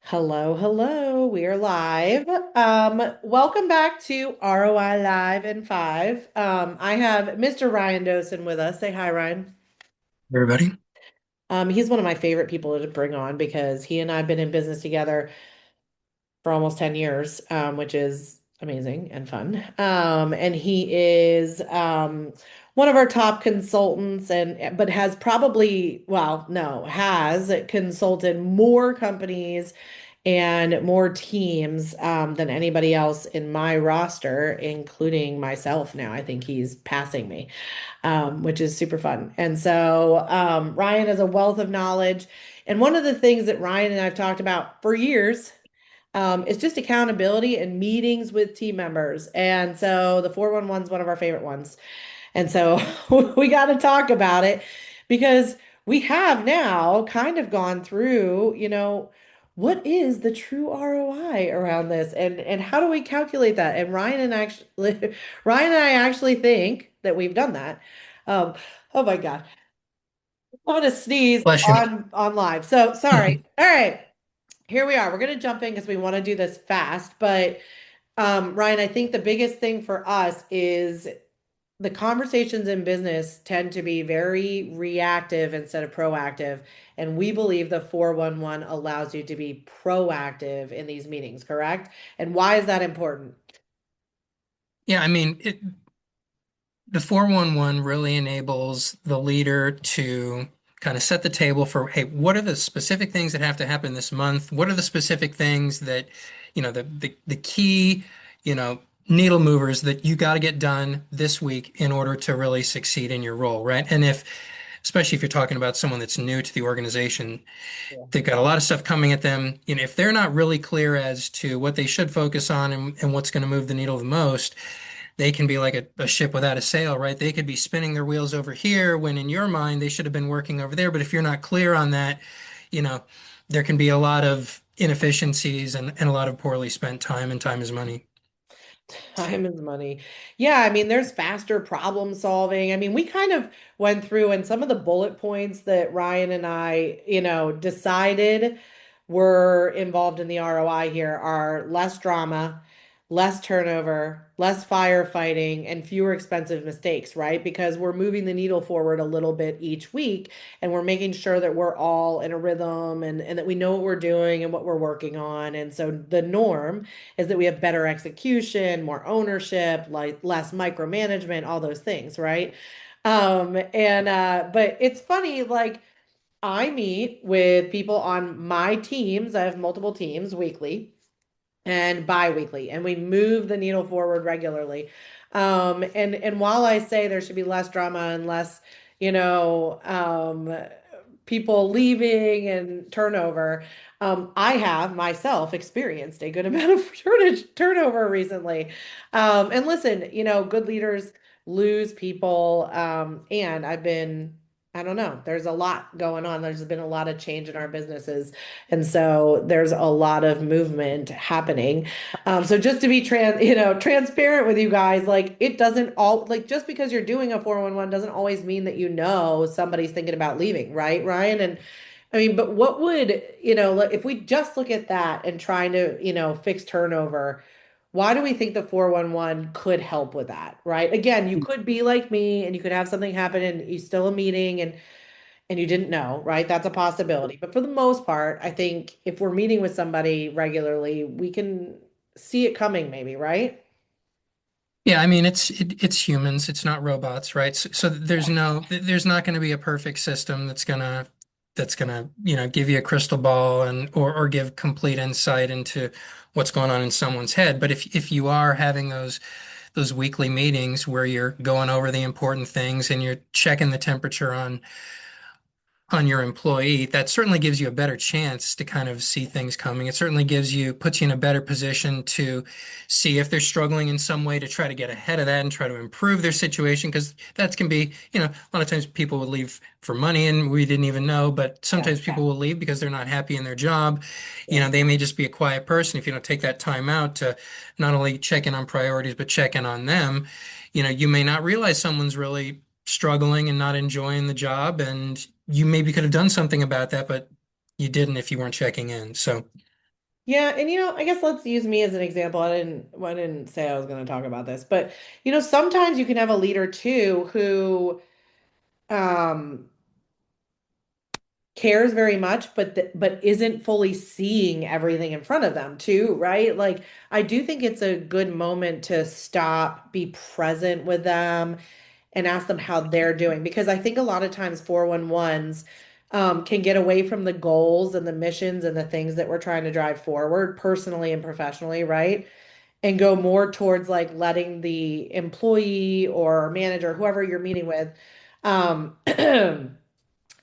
Hello, hello. We are live. Welcome back to ROI Live in 5. I have Mr. Ryan Dosen with us. Say hi, Ryan. Everybody. He's one of my favorite people to bring on because he and I have been in business together for almost 10 years, which is amazing and fun. And he is one of our top consultants and but has probably, well, no, has consulted more companies and more teams than anybody else in my roster, including myself now. I think he's passing me, which is super fun. And so Ryan has a wealth of knowledge. And one of the things that Ryan and I've talked about for years it's just accountability and meetings with team members. And so the 411 is one of our favorite ones. And so we got to talk about it because we have now kind of gone through, what is the true ROI around this and how do we calculate that? And Ryan and I actually think that we've done that. Um, oh my God. I want to sneeze Bless you. on live. So sorry. All right. Here we are. We're going to jump in because we want to do this fast. But Ryan, I think the biggest thing for us is the conversations in business tend to be very reactive instead of proactive. And we believe the 411 allows you to be proactive in these meetings, correct? And why is that important? Yeah, the 411 really enables the leader to kind of set the table for, hey, what are the specific things that have to happen this month? What are the specific things that, the key, you know, needle movers that you got to get done this week in order to really succeed in your role, right? And especially if you're talking about someone that's new to the organization, Yeah. they've got a lot of stuff coming at them. If they're not really clear as to what they should focus on and what's going to move the needle the most, they can be like a ship without a sail, right? They could be spinning their wheels over here when in your mind they should have been working over there. But if you're not clear on that, you know, there can be a lot of inefficiencies and a lot of poorly spent time, and time is money. Time is money. Yeah, I mean, there's faster problem solving. I mean, we kind of went through and some of the bullet points that Ryan and I, decided were involved in the ROI here are less drama, less turnover, less firefighting, and fewer expensive mistakes, right? Because we're moving the needle forward a little bit each week and we're making sure that we're all in a rhythm and that we know what we're doing and what we're working on. And so the norm is that we have better execution, more ownership, like less micromanagement, all those things, right? But it's funny, like I meet with people on my teams. I have multiple teams weekly and bi-weekly, and we move the needle forward regularly. And while I say there should be less drama and less, you know, um, people leaving and turnover, I have myself experienced a good amount of turnover recently. And listen, good leaders lose people, and I don't know, there's a lot going on. There's been a lot of change in our businesses. And so there's a lot of movement happening. So just to be transparent with you guys, like it doesn't all like just because you're doing a 411 doesn't always mean that somebody's thinking about leaving, right, Ryan? And I mean, but what would, if we just look at that and trying to, fix turnover, why do we think the 411 could help with that, right? Again, you could be like me and you could have something happen and you still a meeting and you didn't know, right? That's a possibility. But for the most part, I think if we're meeting with somebody regularly, we can see it coming maybe, right? Yeah, it's humans, it's not robots, right? So there's not going to be a perfect system that's gonna give you a crystal ball and or give complete insight into what's going on in someone's head. But if you are having those weekly meetings where you're going over the important things and you're checking the temperature on your employee, that certainly gives you a better chance to kind of see things coming. It certainly puts you in a better position to see if they're struggling in some way to try to get ahead of that and try to improve their situation. Because that can be, a lot of times people will leave for money and we didn't even know, but Yeah, sometimes people will leave because they're not happy in their job. yeah, They may just be a quiet person. If you don't take that time out to not only check in on priorities, but check in on them, you may not realize someone's really struggling and not enjoying the job, and you maybe could have done something about that, but you didn't if you weren't checking in. So, Yeah, and I guess let's use me as an example. I didn't say I was going to talk about this, but sometimes you can have a leader too who um cares very much, but isn't fully seeing everything in front of them too, right? Like I do think it's a good moment to stop, be present with them, and ask them how they're doing because I think a lot of times 411s can get away from the goals and the missions and the things that we're trying to drive forward personally and professionally, right? And go more towards like letting the employee or manager, whoever you're meeting with, um,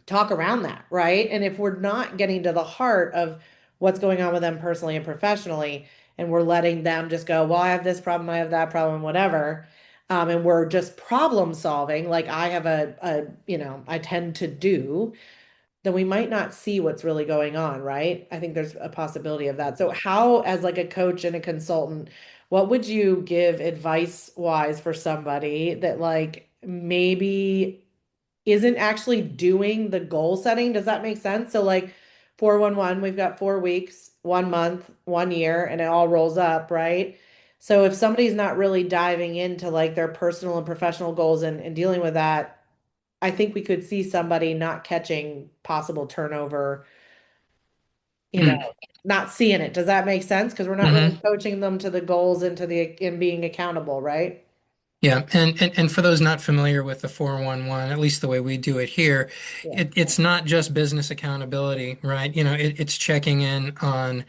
talk around that, right? And if we're not getting to the heart of what's going on with them personally and professionally, and we're letting them just go, well, I have this problem, I have that problem, whatever, and we're just problem solving, like I have I tend to do, then we might not see what's really going on, right? I think there's a possibility of that. So how, as like a coach and a consultant, what would you give advice wise for somebody that like maybe isn't actually doing the goal setting? Does that make sense? So like 411, we've got 4 weeks, 1 month, 1 year, and it all rolls up, right? So if somebody's not really diving into like their personal and professional goals and dealing with that, I think we could see somebody not catching possible turnover, you know, Mm. not seeing it. Does that make sense? Because we're not really Hmm. coaching them to the goals and to the in being accountable, right? Yeah, and for those not familiar with the 411, at least the way we do it here, Yeah. it's not just business accountability, right? It's checking in on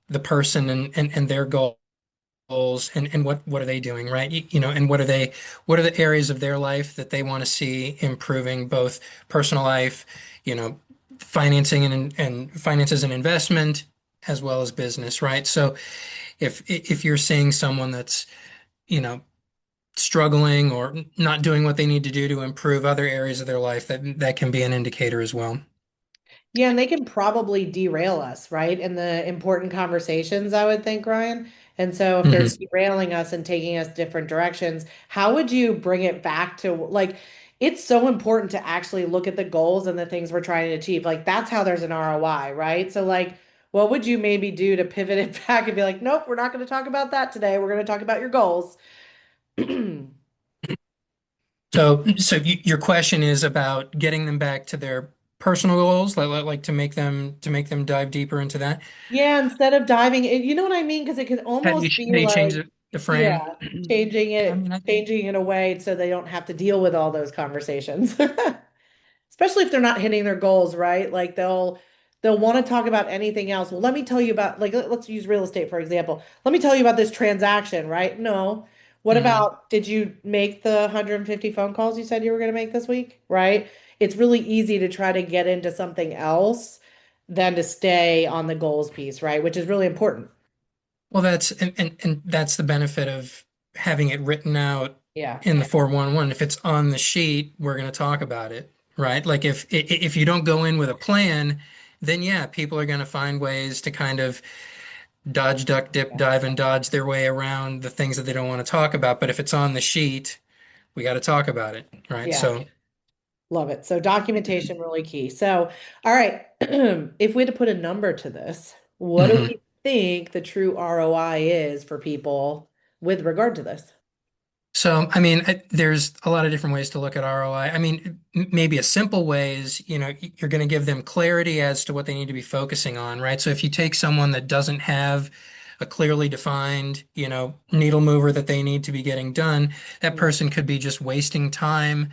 the person and their goals and what are they doing, right? And what are the areas of their life that they want to see improving, both personal life, you know, financing and finances and investment, as well as business, right? So if you're seeing someone that's, you know, struggling or not doing what they need to do to improve other areas of their life, that can be an indicator as well. Yeah, and they can probably derail us, right? In the important conversations, I would think, Ryan. And so if they're Hmm. derailing us and taking us different directions, how would you bring it back to like it's so important to actually look at the goals and the things we're trying to achieve. Like that's how there's an ROI, right? So like what would you maybe do to pivot it back and be like, nope, we're not going to talk about that today. We're going to talk about your goals. So your question is about getting them back to their personal goals, like to make them dive deeper into that. Yeah, instead of diving, you know what I mean? Because it could almost be How do you change like, the frame? yeah, changing I it, mean, changing it away so they don't have to deal with all those conversations. Especially if they're not hitting their goals, right? Like they'll want to talk about anything else. Well, let me tell you about like let's use real estate for example. Let me tell you about this transaction, right? No. What mhm. about did you make the 150 phone calls you said you were going to make this week, right? It's really easy to try to get into something else than to stay on the goals piece, right? Which is really important. Well, and that's the benefit of having it written out Yeah. in the 411. If it's on the sheet, we're going to talk about it, right? Like if you don't go in with a plan, then yeah, people are going to find ways to kind of dodge, duck, dip, dive, and dodge their way around the things that they don't want to talk about. But if it's on the sheet, we got to talk about it, right? Yeah. So, Love it. So documentation really key. So, all right, if we had to put a number to this, what do mhm. we think the true ROI is for people with regard to this? So, I mean, there's a lot of different ways to look at ROI. I mean, maybe a simple way is, you're going to give them clarity as to what they need to be focusing on, right? So if you take someone that doesn't have a clearly defined, needle mover that they need to be getting done, that Mm, person could be just wasting time,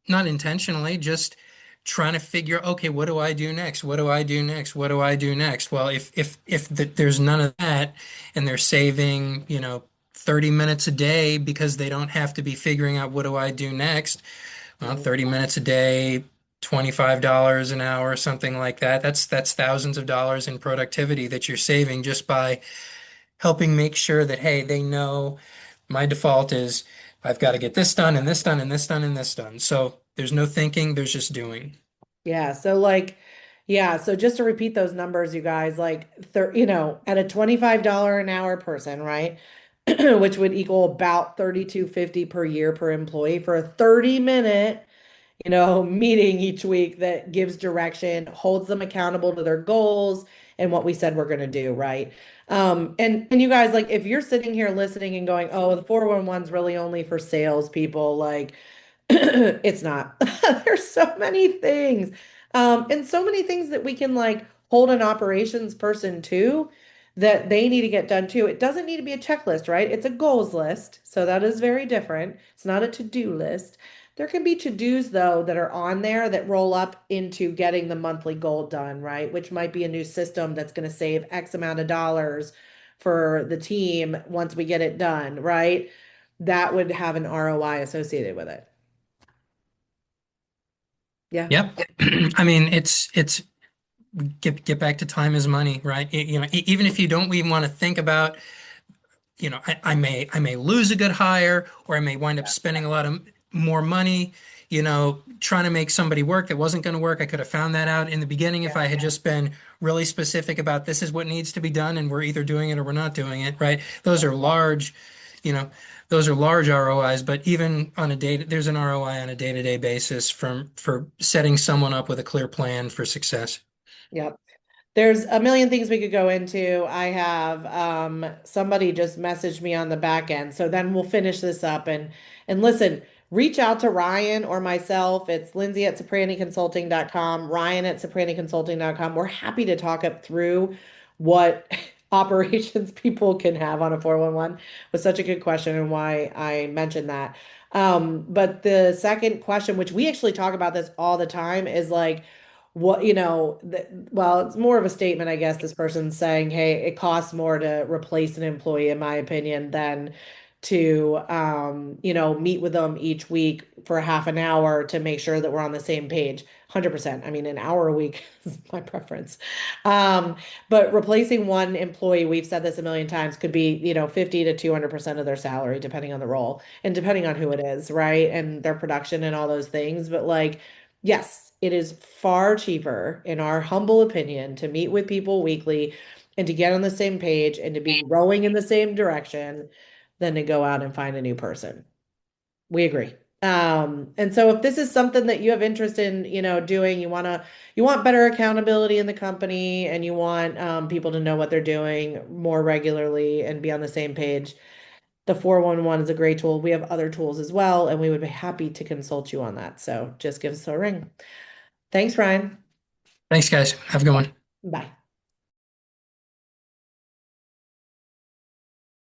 not intentionally, just trying to figure, okay, what do I do next? What do I do next? What do I do next? Well, there's none of that and they're saving, 30 minutes a day because they don't have to be figuring out what do I do next. Well, mm. 30 minutes a day, $25 an hour, something like that. That's thousands of dollars in productivity that you're saving just by helping make sure that, hey, they know my default is I've got to get this done and this done and this done and this done. So there's no thinking, there's just doing. Yeah, so like yeah, so just to repeat those numbers, you guys, like at a $25 an hour person, right? Which would equal about 32.50 per year per employee for a 30-minute meeting each week that gives direction, holds them accountable to their goals, and what we said we're going to do, right? And you guys, like, if you're sitting here listening and going, oh, the 411's really only for salespeople, like, it's not. There's so many things. And so many things that we can like hold an operations person to that they need to get done too. It doesn't need to be a checklist, right? It's a goals list. So that is very different. It's not a to-do list. There can be to-dos though that are on there that roll up into getting the monthly goal done, right? Which might be a new system that's going to save X amount of dollars for the team once we get it done, right? That would have an ROI associated with it. Yeah. Yep. I mean, it's get back to time is money, right? Even if you don't even want to think about, I may lose a good hire, or I may wind up spending a lot of more money, trying to make somebody work that wasn't going to work. I could have found that out in the beginning if I had just been really specific about this is what needs to be done, and we're either doing it or we're not doing it, right? You know, those are large ROIs, but even on a day, there's an ROI on a day-to-day basis for setting someone up with a clear plan for success. Yep. There's a million things we could go into. I have somebody just messaged me on the back end. So then we'll finish this up and listen, reach out to Ryan or myself. It's Lindsay at sopraniconsulting.com, Ryan at sopraniconsulting.com. We're happy to talk up through what operations people can have on a 411 was such a good question and why I mentioned that. But the second question, which we actually talk about this all the time, is like, what well, it's more of a statement, I guess. This person's saying, hey, it costs more to replace an employee, in my opinion, than to meet with them each week for half an hour to make sure that we're on the same page. 100%. I mean, an hour a week is my preference. um but replacing one employee, we've said this a million times, could be 50 to 200% of their salary, depending on the role and depending on who it is, right, and their production and all those things. But like, yes, it is far cheaper, in our humble opinion, to meet with people weekly and to get on the same page and to be rowing in the same direction than to go out and find a new person. We agree. And so if this is something that you have interest in, doing, you want better accountability in the company, and you want people to know what they're doing more regularly and be on the same page, the 411 is a great tool. We have other tools as well, and we would be happy to consult you on that. So just give us a ring. Thanks, Ryan. Thanks, guys. Have a good one. Bye.